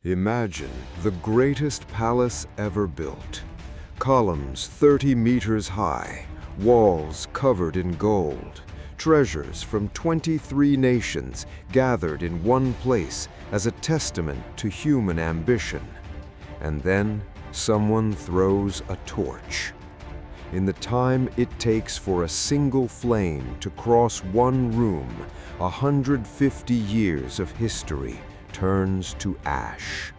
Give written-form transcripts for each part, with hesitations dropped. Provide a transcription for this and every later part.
Imagine the greatest palace ever built. Columns 30 meters high, walls covered in gold, treasures from 23 nations gathered in one place as a testament to human ambition. And then someone throws a torch. In the time it takes for a single flame to cross one room, 150 years of history turns to ash.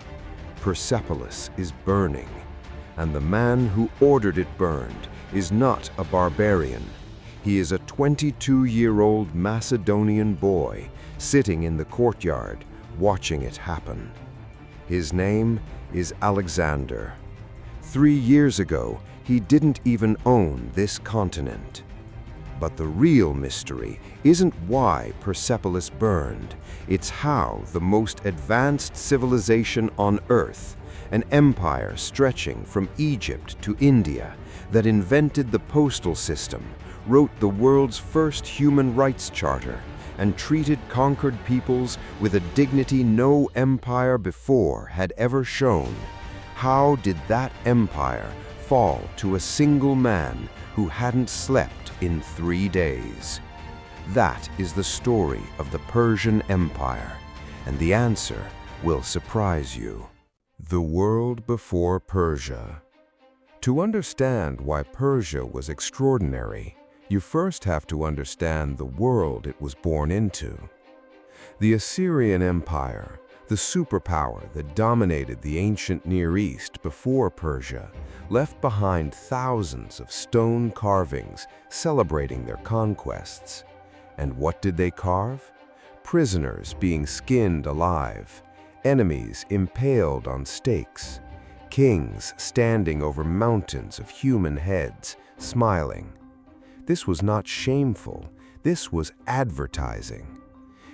Persepolis is burning, and the man who ordered it burned is not a barbarian. He is a 22-year-old Macedonian boy sitting in the courtyard watching it happen. His name is Alexander. 3 years ago, he didn't even own this continent. But the real mystery isn't why Persepolis burned. It's how the most advanced civilization on Earth, an empire stretching from Egypt to India, that invented the postal system, wrote the world's first human rights charter, and treated conquered peoples with a dignity no empire before had ever shown. How did that empire fall to a single man who hadn't slept in 3 days? That is the story of the Persian Empire, and the answer will surprise you. The world before Persia. To understand why Persia was extraordinary, you first have to understand the world it was born into. The Assyrian Empire, the superpower that dominated the ancient Near East before Persia, left behind thousands of stone carvings celebrating their conquests. And what did they carve? Prisoners being skinned alive, enemies impaled on stakes, kings standing over mountains of human heads, smiling. This was not shameful, this was advertising.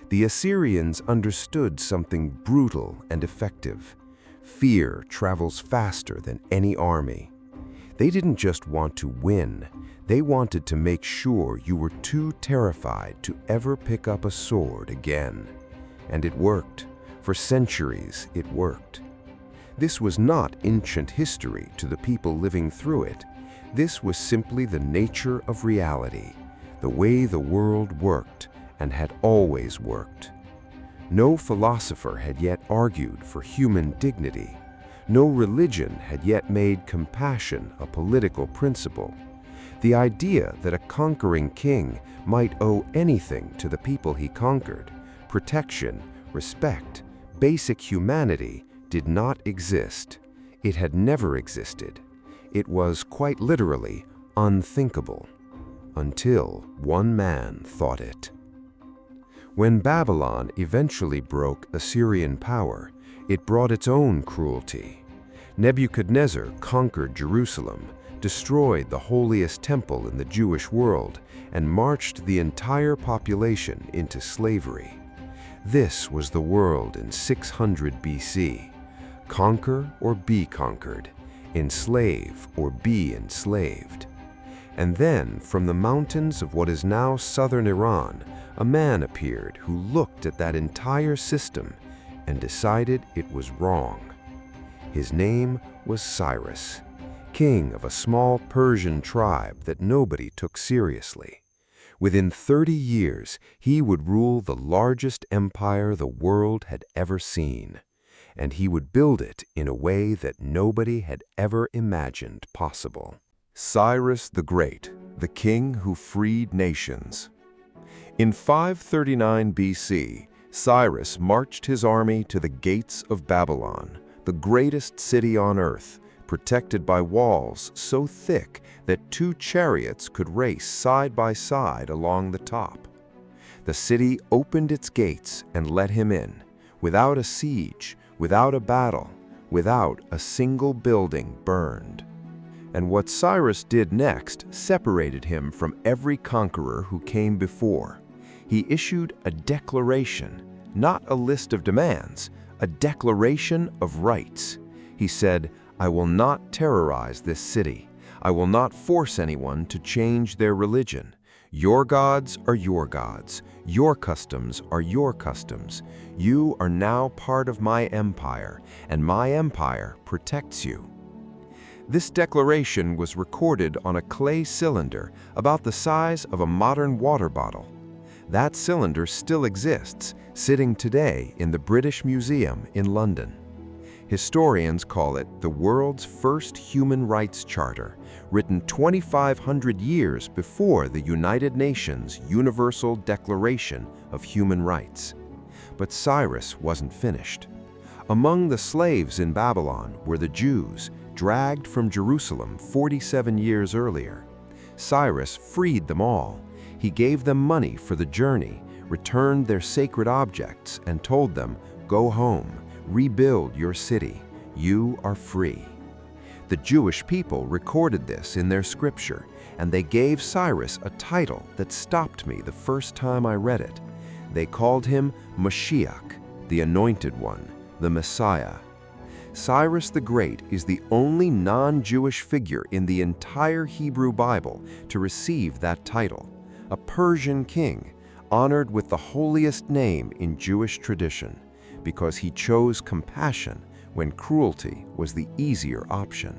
The Assyrians understood something brutal and effective. Fear travels faster than any army. They didn't just want to win, they wanted to make sure you were too terrified to ever pick up a sword again. And it worked. For centuries, it worked. This was not ancient history to the people living through it. This was simply the nature of reality, the way the world worked and had always worked. No philosopher had yet argued for human dignity. No religion had yet made compassion a political principle. The idea that a conquering king might owe anything to the people he conquered, protection, respect, basic humanity, did not exist. It had never existed. It was quite literally unthinkable, until one man thought it. When Babylon eventually broke Assyrian power, it brought its own cruelty. Nebuchadnezzar conquered Jerusalem, destroyed the holiest temple in the Jewish world, and marched the entire population into slavery. This was the world in 600 BC. Conquer or be conquered, enslave or be enslaved. And then, from the mountains of what is now southern Iran, a man appeared who looked at that entire system and decided it was wrong. His name was Cyrus, king of a small Persian tribe that nobody took seriously. Within 30 years, he would rule the largest empire the world had ever seen, and he would build it in a way that nobody had ever imagined possible. Cyrus the Great, the king who freed nations. In 539 BC, Cyrus marched his army to the gates of Babylon, the greatest city on earth, protected by walls so thick that 2 chariots could race side by side along the top. The city opened its gates and let him in, without a siege, without a battle, without a single building burned. And what Cyrus did next separated him from every conqueror who came before. He issued a declaration, not a list of demands, a declaration of rights. He said, "I will not terrorize this city. I will not force anyone to change their religion. Your gods are your gods. Your customs are your customs. You are now part of my empire, and my empire protects you." This declaration was recorded on a clay cylinder about the size of a modern water bottle. That cylinder still exists, sitting today in the British Museum in London. Historians call it the world's first human rights charter, written 2,500 years before the United Nations Universal Declaration of Human Rights. But Cyrus wasn't finished. Among the slaves in Babylon were the Jews, dragged from Jerusalem 47 years earlier. Cyrus freed them all. He gave them money for the journey, returned their sacred objects, and told them, "Go home. Rebuild your city. You are free." The Jewish people recorded this in their scripture, and they gave Cyrus a title that stopped me the first time I read it. They called him Mashiach, the Anointed One, the Messiah. Cyrus the Great is the only non-Jewish figure in the entire Hebrew Bible to receive that title, a Persian king, honored with the holiest name in Jewish tradition, because he chose compassion when cruelty was the easier option.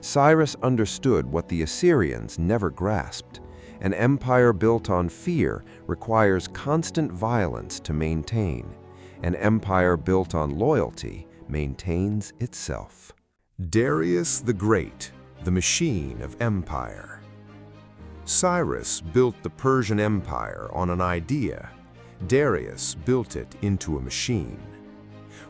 Cyrus understood what the Assyrians never grasped. An empire built on fear requires constant violence to maintain. An empire built on loyalty maintains itself. Darius the Great, the machine of empire. Cyrus built the Persian Empire on an idea. Darius built it into a machine.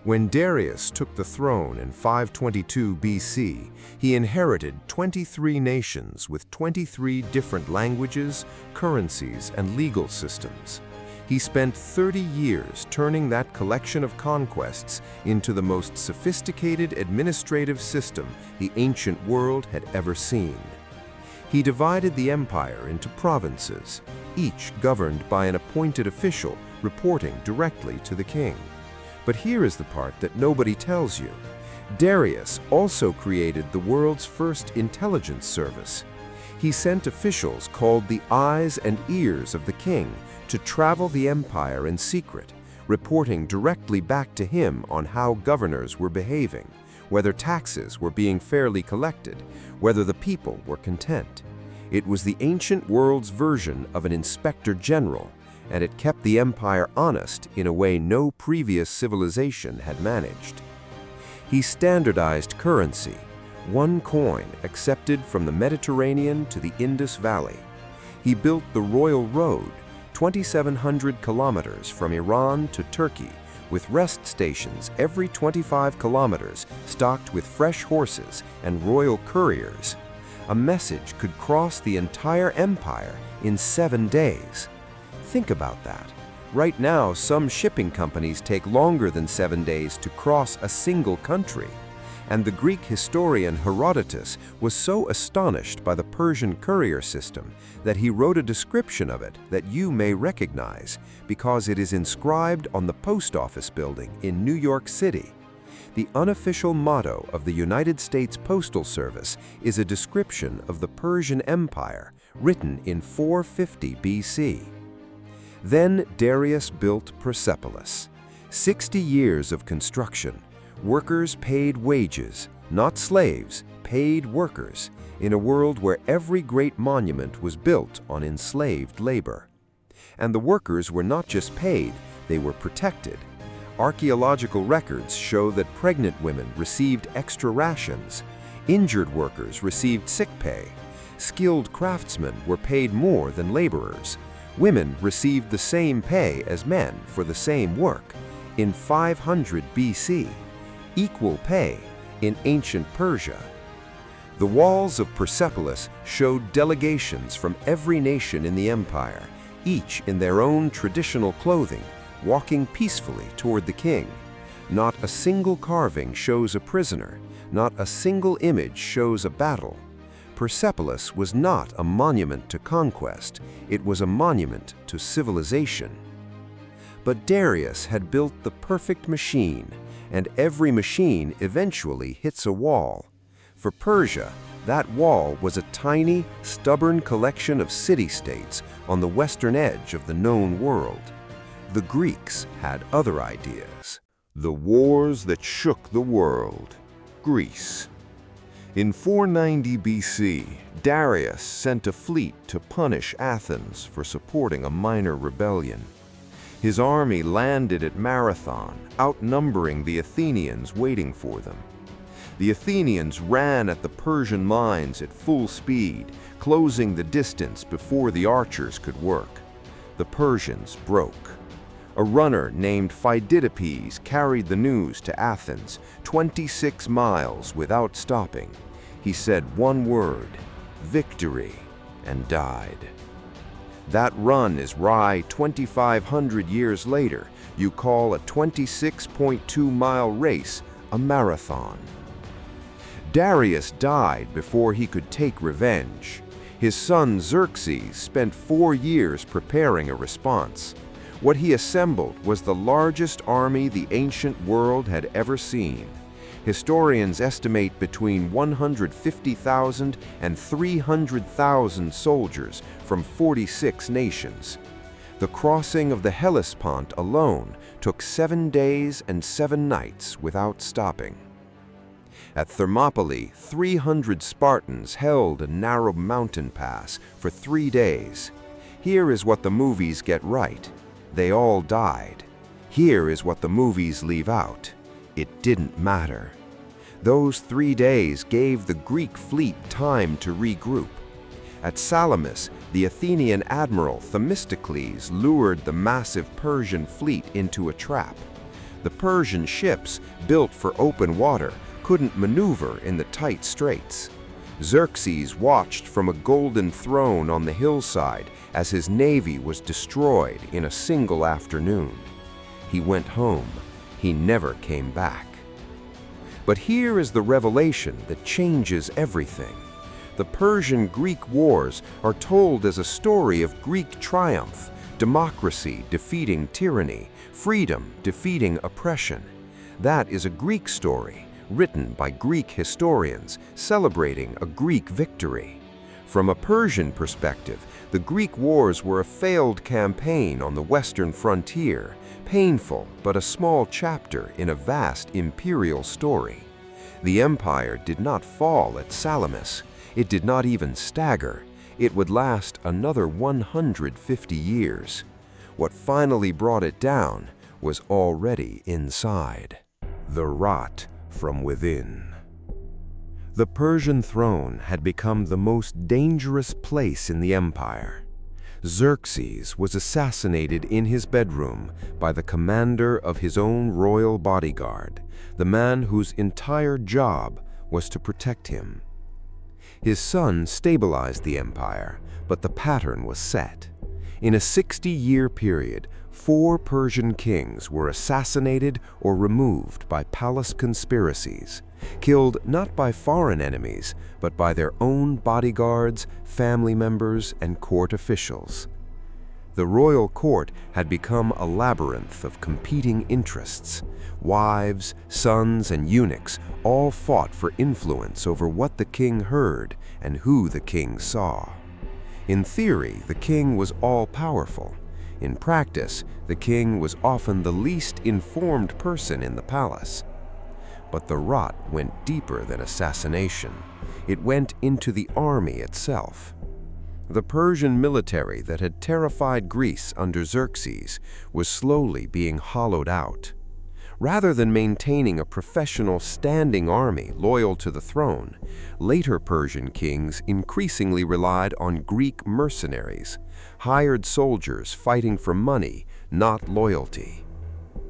When Darius took the throne in 522 BC, he inherited 23 nations with 23 different languages, currencies, and legal systems. He spent 30 years turning that collection of conquests into the most sophisticated administrative system the ancient world had ever seen. He divided the empire into provinces, each governed by an appointed official reporting directly to the king. But here is the part that nobody tells you. Darius also created the world's first intelligence service. He sent officials called the eyes and ears of the king to travel the empire in secret, reporting directly back to him on how governors were behaving, whether taxes were being fairly collected, whether the people were content. It was the ancient world's version of an inspector general, and it kept the empire honest in a way no previous civilization had managed. He standardized currency, one coin accepted from the Mediterranean to the Indus Valley. He built the Royal Road, 2,700 kilometers from Iran to Turkey, with rest stations every 25 kilometers stocked with fresh horses and royal couriers. A message could cross the entire empire in 7 days. Think about that. Right now, some shipping companies take longer than 7 days to cross a single country. And the Greek historian Herodotus was so astonished by the Persian courier system that he wrote a description of it that you may recognize because it is inscribed on the post office building in New York City. The unofficial motto of the United States Postal Service is a description of the Persian Empire, written in 450 BC. Then Darius built Persepolis. 60 years of construction. Workers paid wages, not slaves, paid workers, in a world where every great monument was built on enslaved labor. And the workers were not just paid, they were protected. Archaeological records show that pregnant women received extra rations, injured workers received sick pay, skilled craftsmen were paid more than laborers, women received the same pay as men for the same work. In 500 BC, equal pay in ancient Persia. The walls of Persepolis showed delegations from every nation in the empire, each in their own traditional clothing, walking peacefully toward the king. Not a single carving shows a prisoner, not a single image shows a battle. Persepolis was not a monument to conquest, it was a monument to civilization. But Darius had built the perfect machine, and every machine eventually hits a wall. For Persia, That wall was a tiny, stubborn collection of city-states on the western edge of the known world. The Greeks had other ideas. The wars that shook the world. Greece. In 490 BC, Darius sent a fleet to punish Athens for supporting a minor rebellion. His army landed at Marathon, outnumbering the Athenians waiting for them. The Athenians ran at the Persian lines at full speed, closing the distance before the archers could work. The Persians broke. A runner named Phidippides carried the news to Athens, 26 miles without stopping. He said one word, victory, and died. That run is why 2,500 years later, you call a 26.2-mile race a marathon. Darius died before he could take revenge. His son Xerxes spent 4 years preparing a response. What he assembled was the largest army the ancient world had ever seen. Historians estimate between 150,000 and 300,000 soldiers from 46 nations. The crossing of the Hellespont alone took 7 days and 7 nights without stopping. At Thermopylae, 300 Spartans held a narrow mountain pass for 3 days. Here is what the movies get right. They all died. Here is what the movies leave out. It didn't matter. Those 3 days gave the Greek fleet time to regroup. At Salamis, the Athenian admiral Themistocles lured the massive Persian fleet into a trap. The Persian ships, built for open water, couldn't maneuver in the tight straits. Xerxes watched from a golden throne on the hillside as his navy was destroyed in a single afternoon. He went home. He never came back. But here is the revelation that changes everything. The Persian-Greek wars are told as a story of Greek triumph, democracy defeating tyranny, freedom defeating oppression. That is a Greek story, written by Greek historians, celebrating a Greek victory. From a Persian perspective, the Greek wars were a failed campaign on the western frontier, painful but a small chapter in a vast imperial story. The empire did not fall at Salamis. It did not even stagger. It would last another 150 years. What finally brought it down was already inside. The rot from within. The Persian throne had become the most dangerous place in the empire. Xerxes was assassinated in his bedroom by the commander of his own royal bodyguard, the man whose entire job was to protect him. His son stabilized the empire, but the pattern was set. In a 60-year period, 4 Persian kings were assassinated or removed by palace conspiracies, killed not by foreign enemies, but by their own bodyguards, family members, and court officials. The royal court had become a labyrinth of competing interests. Wives, sons, and eunuchs all fought for influence over what the king heard and who the king saw. In theory, the king was all-powerful. In practice, the king was often the least informed person in the palace. But the rot went deeper than assassination. It went into the army itself. The Persian military that had terrified Greece under Xerxes was slowly being hollowed out. Rather than maintaining a professional standing army loyal to the throne, later Persian kings increasingly relied on Greek mercenaries, hired soldiers fighting for money, not loyalty.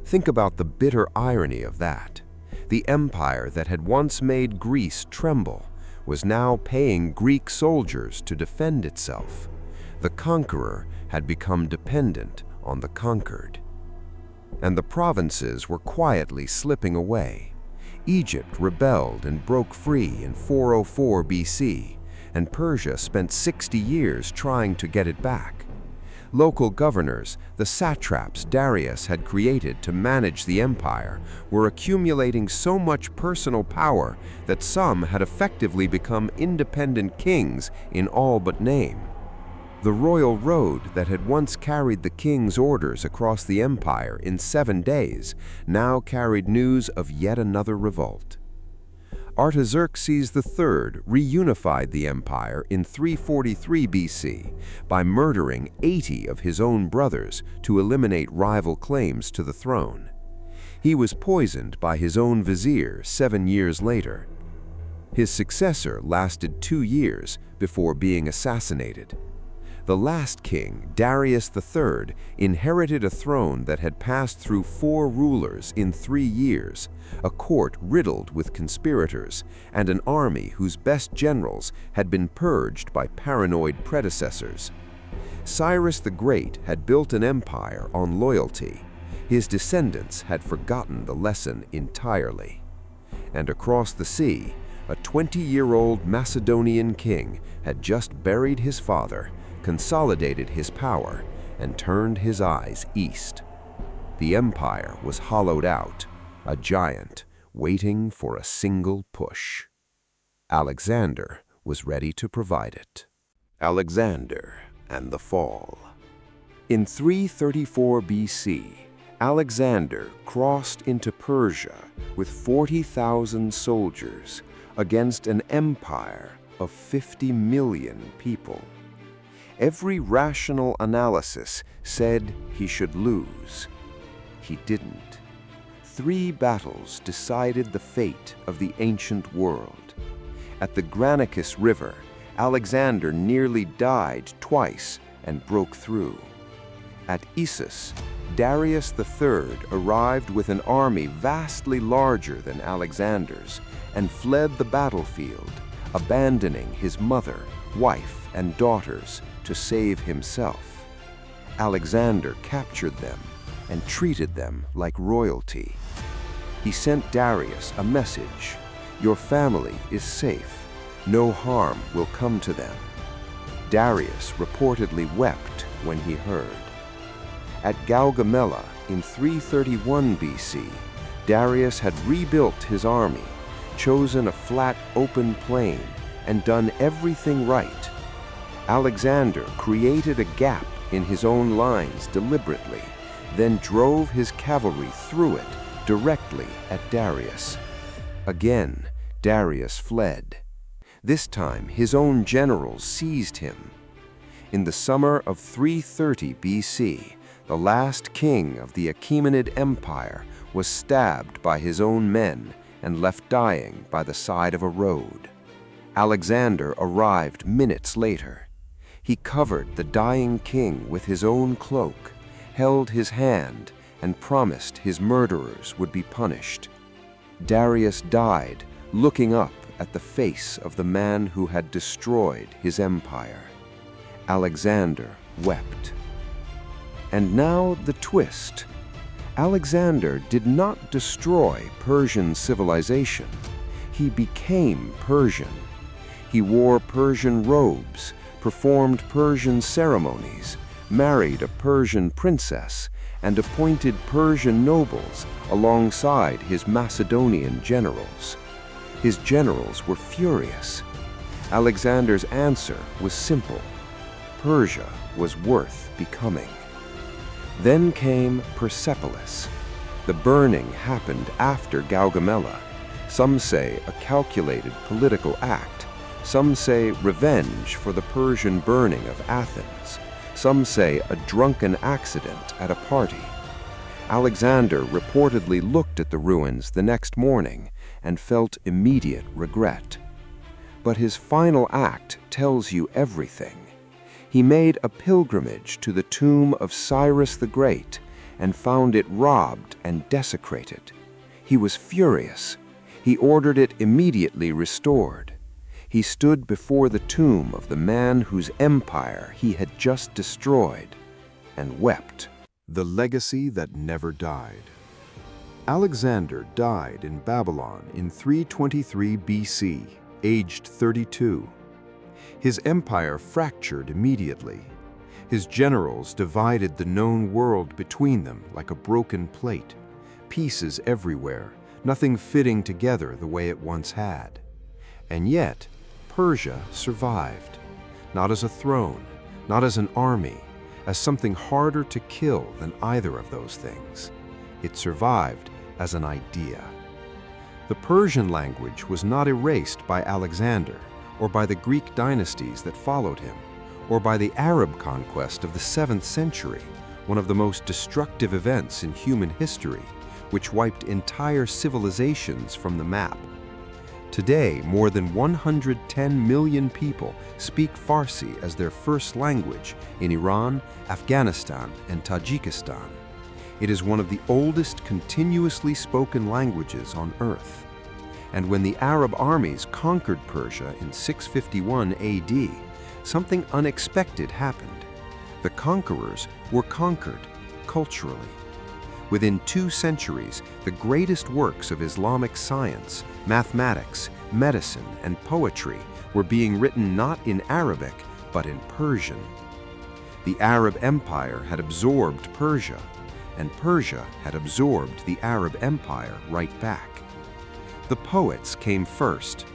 Think about the bitter irony of that. The empire that had once made Greece tremble was now paying Greek soldiers to defend itself. The conqueror had become dependent on the conquered. And the provinces were quietly slipping away. Egypt rebelled and broke free in 404 BC, and Persia spent 60 years trying to get it back. Local governors, the satraps Darius had created to manage the empire, were accumulating so much personal power that some had effectively become independent kings in all but name. The royal road that had once carried the king's orders across the empire in 7 days now carried news of yet another revolt. Artaxerxes III reunified the empire in 343 BC by murdering 80 of his own brothers to eliminate rival claims to the throne. He was poisoned by his own vizier 7 years later. His successor lasted 2 years before being assassinated. The last king, Darius III, inherited a throne that had passed through 4 rulers in 3 years, a court riddled with conspirators, and an army whose best generals had been purged by paranoid predecessors. Cyrus the Great had built an empire on loyalty. His descendants had forgotten the lesson entirely. And across the sea, a 20-year-old Macedonian king had just buried his father, consolidated his power, and turned his eyes east. The empire was hollowed out, a giant waiting for a single push. Alexander was ready to provide it. Alexander and the Fall. In 334 BC, Alexander crossed into Persia with 40,000 soldiers against an empire of 50 million people. Every rational analysis said he should lose. He didn't. 3 battles decided the fate of the ancient world. At the Granicus River, Alexander nearly died twice and broke through. At Issus, Darius III arrived with an army vastly larger than Alexander's and fled the battlefield, abandoning his mother, wife, and daughters to save himself. Alexander captured them and treated them like royalty. He sent Darius a message: "Your family is safe. No harm will come to them." Darius reportedly wept when he heard. At Gaugamela in 331 BC, Darius had rebuilt his army, chosen a flat, open plain, and done everything right. Alexander created a gap in his own lines deliberately, then drove his cavalry through it directly at Darius. Again, Darius fled. This time, his own generals seized him. In the summer of 330 BC, the last king of the Achaemenid Empire was stabbed by his own men and left dying by the side of a road. Alexander arrived minutes later. He covered the dying king with his own cloak, held his hand, and promised his murderers would be punished. Darius died looking up at the face of the man who had destroyed his empire. Alexander wept. And now the twist. Alexander did not destroy Persian civilization. He became Persian. He wore Persian robes, performed Persian ceremonies, married a Persian princess, and appointed Persian nobles alongside his Macedonian generals. His generals were furious. Alexander's answer was simple: Persia was worth becoming. Then came Persepolis. The burning happened after Gaugamela. Some say a calculated political act. Some say revenge for the Persian burning of Athens. Some say a drunken accident at a party. Alexander reportedly looked at the ruins the next morning and felt immediate regret. But his final act tells you everything. He made a pilgrimage to the tomb of Cyrus the Great and found it robbed and desecrated. He was furious. He ordered it immediately restored. He stood before the tomb of the man whose empire he had just destroyed and wept. The legacy that never died. Alexander died in Babylon in 323 BC, aged 32. His empire fractured immediately. His generals divided the known world between them like a broken plate, pieces everywhere, nothing fitting together the way it once had. And yet, Persia survived, not as a throne, not as an army, as something harder to kill than either of those things. It survived as an idea. The Persian language was not erased by Alexander or by the Greek dynasties that followed him, or by the Arab conquest of the 7th century, one of the most destructive events in human history, which wiped entire civilizations from the map. Today, more than 110 million people speak Farsi as their first language in Iran, Afghanistan, and Tajikistan. It is one of the oldest continuously spoken languages on Earth. And when the Arab armies conquered Persia in 651 AD, something unexpected happened. The conquerors were conquered culturally. Within 2 centuries, the greatest works of Islamic science, mathematics, medicine, and poetry were being written not in Arabic, but in Persian. The Arab Empire had absorbed Persia, and Persia had absorbed the Arab Empire right back. The poets came first.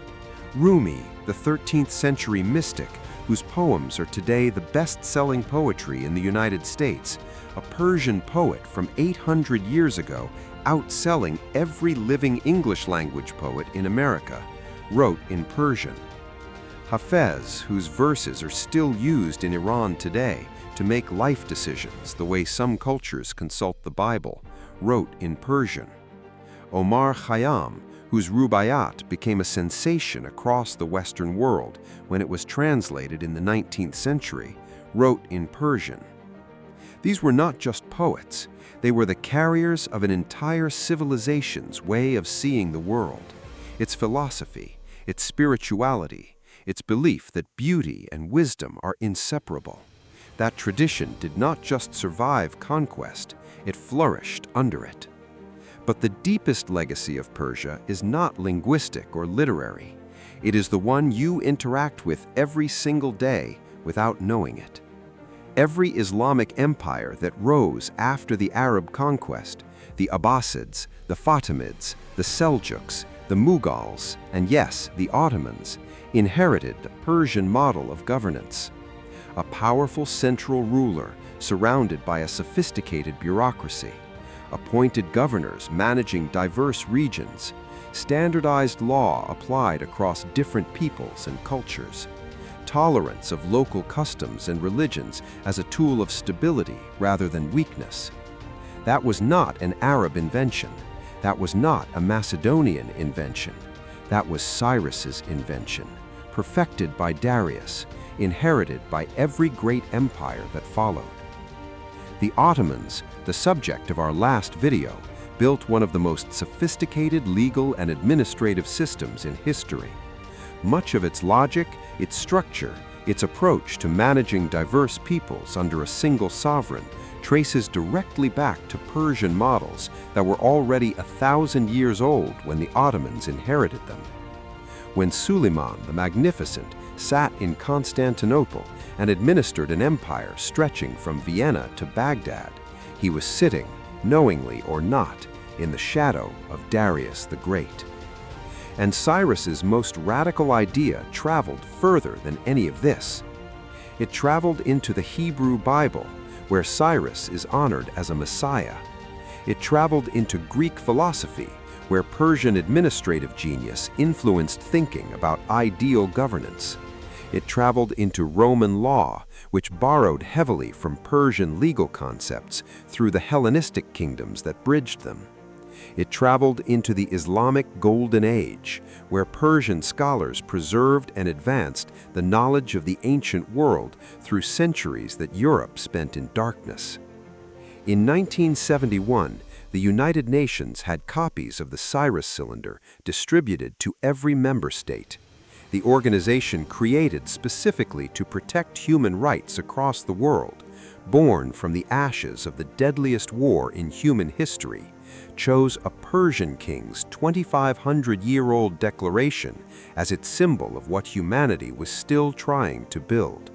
Rumi, the 13th century mystic, whose poems are today the best-selling poetry in the United States, a Persian poet from 800 years ago, outselling every living English-language poet in America, wrote in Persian. Hafez, whose verses are still used in Iran today to make life decisions the way some cultures consult the Bible, wrote in Persian. Omar Khayyam, whose Rubaiyat became a sensation across the Western world when it was translated in the 19th century, wrote in Persian. These were not just poets, they were the carriers of an entire civilization's way of seeing the world, its philosophy, its spirituality, its belief that beauty and wisdom are inseparable. That tradition did not just survive conquest, it flourished under it. But the deepest legacy of Persia is not linguistic or literary. It is the one you interact with every single day without knowing it. Every Islamic empire that rose after the Arab conquest, the Abbasids, the Fatimids, the Seljuks, the Mughals, and yes, the Ottomans, inherited the Persian model of governance. A powerful central ruler surrounded by a sophisticated bureaucracy, appointed governors managing diverse regions, standardized law applied across different peoples and cultures, tolerance of local customs and religions as a tool of stability rather than weakness. That was not an Arab invention. That was not a Macedonian invention. That was Cyrus's invention, perfected by Darius, inherited by every great empire that followed. The Ottomans, the subject of our last video, built one of the most sophisticated legal and administrative systems in history. Much of its logic, its structure, its approach to managing diverse peoples under a single sovereign traces directly back to Persian models that were already 1,000 years old when the Ottomans inherited them. When Suleiman the Magnificent sat in Constantinople and administered an empire stretching from Vienna to Baghdad, he was sitting, knowingly or not, in the shadow of Darius the Great. And Cyrus's most radical idea traveled further than any of this. It traveled into the Hebrew Bible, where Cyrus is honored as a Messiah. It traveled into Greek philosophy, where Persian administrative genius influenced thinking about ideal governance. It traveled into Roman law, which borrowed heavily from Persian legal concepts through the Hellenistic kingdoms that bridged them. It traveled into the Islamic Golden Age, where Persian scholars preserved and advanced the knowledge of the ancient world through centuries that Europe spent in darkness. In 1971, the United Nations had copies of the Cyrus Cylinder distributed to every member state. The organization created specifically to protect human rights across the world, born from the ashes of the deadliest war in human history, chose a Persian king's 2,500-year-old declaration as its symbol of what humanity was still trying to build.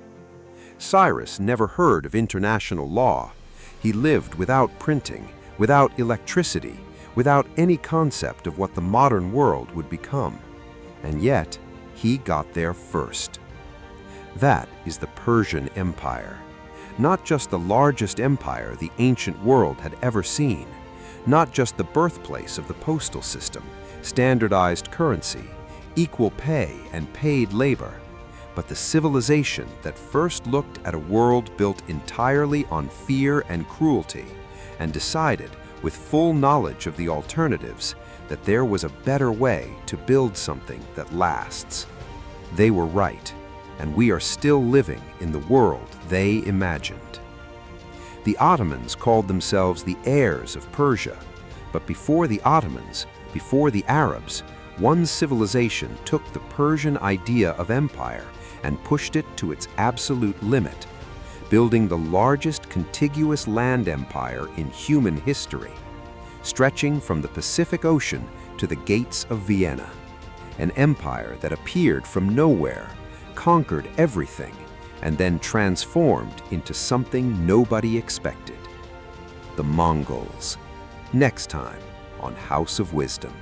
Cyrus never heard of international law. He lived without printing, without electricity, without any concept of what the modern world would become. And yet, he got there first. That is the Persian Empire. Not just the largest empire the ancient world had ever seen, not just the birthplace of the postal system, standardized currency, equal pay and paid labor, but the civilization that first looked at a world built entirely on fear and cruelty and decided, with full knowledge of the alternatives, that there was a better way to build something that lasts. They were right, and we are still living in the world they imagined. The Ottomans called themselves the heirs of Persia, but before the Ottomans, before the Arabs, one civilization took the Persian idea of empire and pushed it to its absolute limit, building the largest contiguous land empire in human history, stretching from the Pacific Ocean to the gates of Vienna. An empire that appeared from nowhere, conquered everything, and then transformed into something nobody expected. The Mongols. Next time on House of Wisdom.